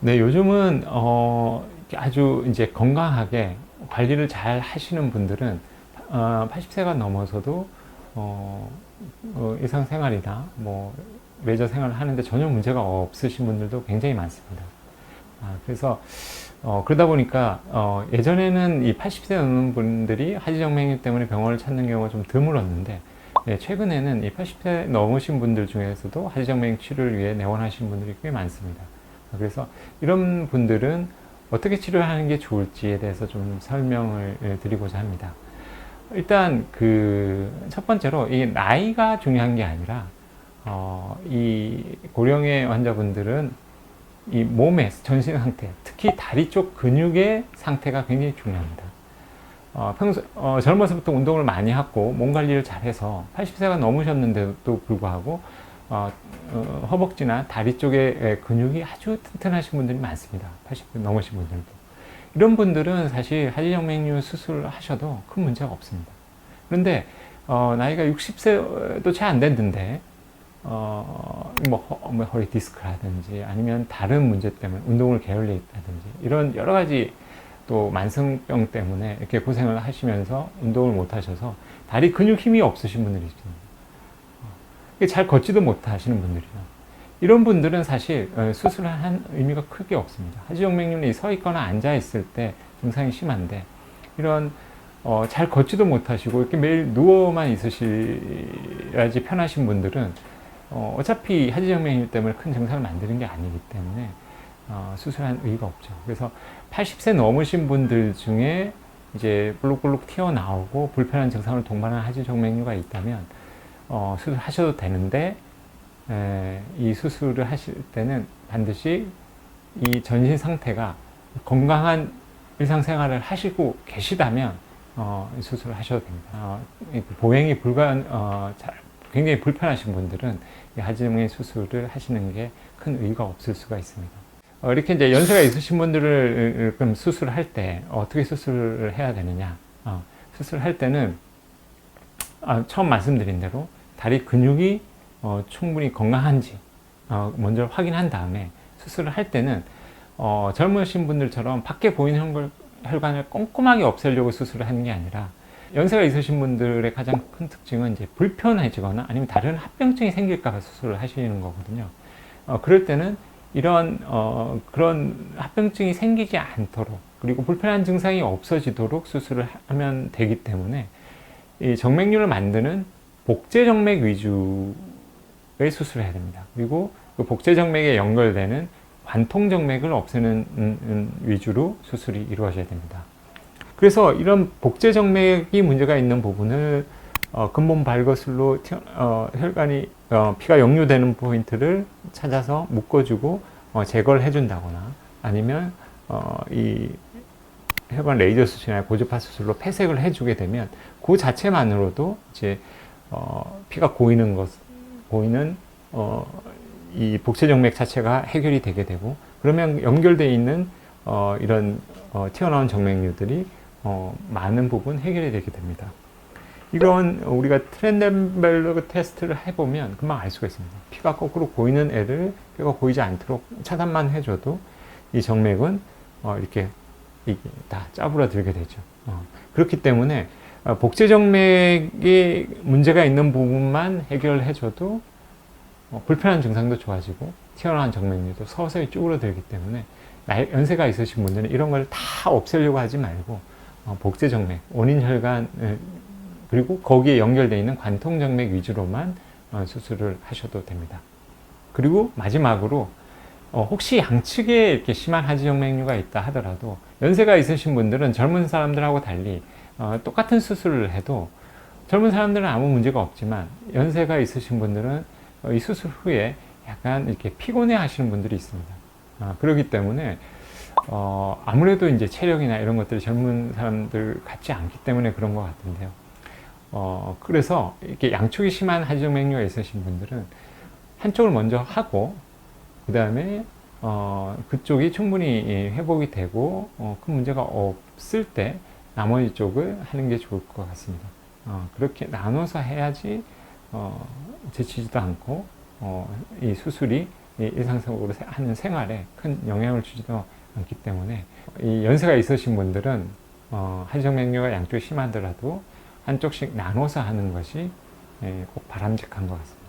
네, 요즘은 아주 이제 건강하게 관리를 잘 하시는 분들은 80세가 넘어서도 일상생활이나 뭐 레저 생활을 하는데 전혀 문제가 없으신 분들도 굉장히 많습니다. 그래서 그러다 보니까 예전에는 이 80세 넘는 분들이 하지정맥류 때문에 병원을 찾는 경우가 좀 드물었는데, 최근에는 이 80세 넘으신 분들 중에서도 하지정맥 치료를 위해 내원하시는 분들이 꽤 많습니다. 그래서 이런 분들은 어떻게 치료하는 게 좋을지에 대해서 좀 설명을 드리고자 합니다. 일단 그 첫 번째로 이 나이가 중요한 게 아니라 이 고령의 환자분들은 이 몸의 전신 상태, 특히 다리 쪽 근육의 상태가 굉장히 중요합니다. 젊어서부터 운동을 많이 하고 몸 관리를 잘해서 80세가 넘으셨는데도 불구하고 허벅지나 다리 쪽의 근육이 아주 튼튼하신 분들이 많습니다. 80세 넘으신 분들도. 이런 분들은 사실 하지정맥류 수술을 하셔도 큰 문제가 없습니다. 그런데 나이가 60세도 채 안 됐는데 뭐 허리 디스크라든지 아니면 다른 문제 때문에 운동을 게을리 있다든지 이런 여러 가지 또 만성병 때문에 이렇게 고생을 하시면서 운동을 못 하셔서 다리 근육 힘이 없으신 분들이 있습니다. 잘 걷지도 못하시는 분들이요. 이런 분들은 사실 수술을 한 의미가 크게 없습니다. 하지정맥류는 서 있거나 앉아 있을 때 증상이 심한데, 이런 잘 걷지도 못하시고 이렇게 매일 누워만 있으셔야지 편하신 분들은 어차피 하지정맥류 때문에 큰 증상을 만드는 게 아니기 때문에 수술한 의의가 없죠. 그래서 80세 넘으신 분들 중에 이제 볼록볼록 튀어나오고 불편한 증상을 동반하는 하지정맥류가 있다면 수술하셔도 되는데, 이 수술을 하실 때는 반드시 이 전신 상태가 건강한 일상생활을 하시고 계시다면 수술을 하셔도 됩니다. 보행이 굉장히 불편하신 분들은 이 하지정맥 수술을 하시는 게 큰 의의가 없을 수가 있습니다. 이렇게 이제 연세가 있으신 분들을 그럼 수술할 때 어떻게 수술을 해야 되느냐? 수술할 때는 처음 말씀드린 대로 다리 근육이 충분히 건강한지 먼저 확인한 다음에 수술을 할 때는 젊으신 분들처럼 밖에 보이는 혈관을 꼼꼼하게 없애려고 수술을 하는 게 아니라, 연세가 있으신 분들의 가장 큰 특징은 이제 불편해지거나 아니면 다른 합병증이 생길까 봐 수술을 하시는 거거든요. 그럴 때는 이런 그런 합병증이 생기지 않도록, 그리고 불편한 증상이 없어지도록 수술을 하면 되기 때문에 이 정맥류를 만드는 복제정맥 위주의 수술을 해야 됩니다. 그리고 그 복제정맥에 연결되는 관통정맥을 없애는 위주로 수술이 이루어져야 됩니다. 그래서 이런 복제정맥이 문제가 있는 부분을 근본 발거술로 혈관이 피가 역류되는 포인트를 찾아서 묶어주고 제거를 해준다거나, 아니면 이 혈관 레이저 수술이나 고주파 수술로 폐색을 해주게 되면 그 자체만으로도 이제 피가 고이는 이 복제정맥 자체가 해결이 되게 되고, 그러면 연결되어 있는 이런 튀어나온 정맥류들이 많은 부분 해결이 되게 됩니다. 이런 우리가 트렌덴벨르그 테스트를 해보면 금방 알 수가 있습니다. 피가 거꾸로 고이는 애를 피가 고이지 않도록 차단만 해줘도 이 정맥은 이렇게 다 짜부러들게 되죠. 그렇기 때문에 복제정맥에 문제가 있는 부분만 해결해줘도 불편한 증상도 좋아지고 튀어나온 정맥류도 서서히 쭈그러들기 때문에 연세가 있으신 분들은 이런 걸 다 없애려고 하지 말고 복제정맥, 원인혈관, 그리고 거기에 연결되어 있는 관통정맥 위주로만 수술을 하셔도 됩니다. 그리고 마지막으로 혹시 양측에 이렇게 심한 하지정맥류가 있다 하더라도, 연세가 있으신 분들은 젊은 사람들하고 달리 똑같은 수술을 해도 젊은 사람들은 아무 문제가 없지만, 연세가 있으신 분들은 이 수술 후에 약간 이렇게 피곤해 하시는 분들이 있습니다. 그렇기 때문에 아무래도 이제 체력이나 이런 것들이 젊은 사람들 같지 않기 때문에 그런 것 같은데요. 그래서 이렇게 양쪽이 심한 하지정맥류가 있으신 분들은 한쪽을 먼저 하고, 그 다음에 그쪽이 충분히 회복이 되고 큰 문제가 없을 때 나머지 쪽을 하는 게 좋을 것 같습니다. 그렇게 나눠서 해야지 지치지도 않고 이 수술이 이 일상적으로 하는 생활에 큰 영향을 주지도 않기 때문에 이 연세가 있으신 분들은 한정맥류가 양쪽이 심하더라도 한쪽씩 나눠서 하는 것이 꼭 바람직한 것 같습니다.